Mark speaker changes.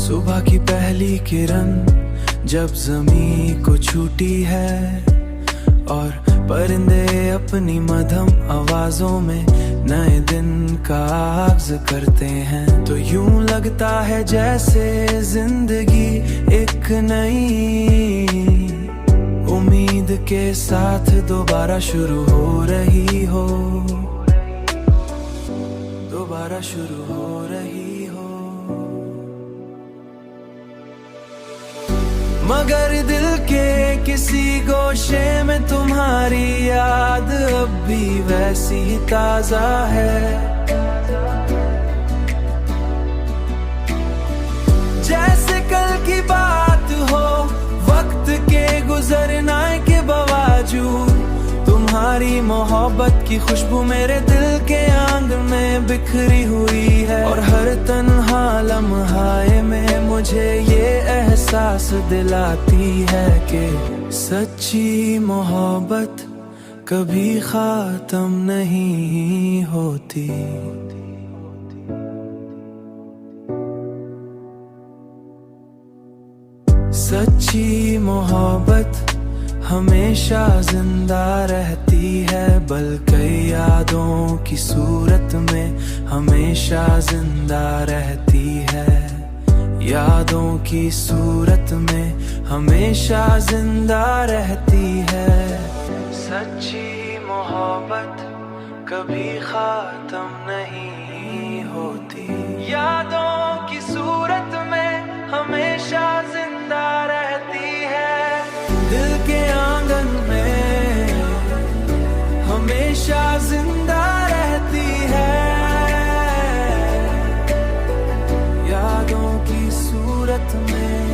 Speaker 1: सुबह की पहली किरण जब जमीन को छूटी है और परिंदे अपनी मधुर आवाजों में नए दिन का आगाज करते हैं, तो यूं लगता है जैसे जिंदगी एक नई उम्मीद के साथ दोबारा शुरू हो रही हो, दोबारा शुरू हो रही हो। मगर दिल के किसी गोशे में तुम्हारी याद अब भी वैसी ही ताजा है, जैसे कल की बात हो। वक्त के गुजरने के बावजूद तुम्हारी मोहब्बत की खुशबू मेरे दिल के आंगन में बिखरी हुई है, और हर तन्हा लम्हाए में मुझे ये एहसास दिलाती है कि सच्ची मोहब्बत कभी खत्म नहीं होती। सच्ची मोहब्बत हमेशा जिंदा रहती है, बल्कि यादों की सूरत में हमेशा जिंदा रहती है, यादों की सूरत में हमेशा जिंदा रहती है। सच्ची मोहब्बत कभी खत्म नहीं होती, यादों की सूरत में हमेशा जिंदा रहती है, दिल के आंगन में हमेशा जिंदा रहती है, यादों की सूरत में।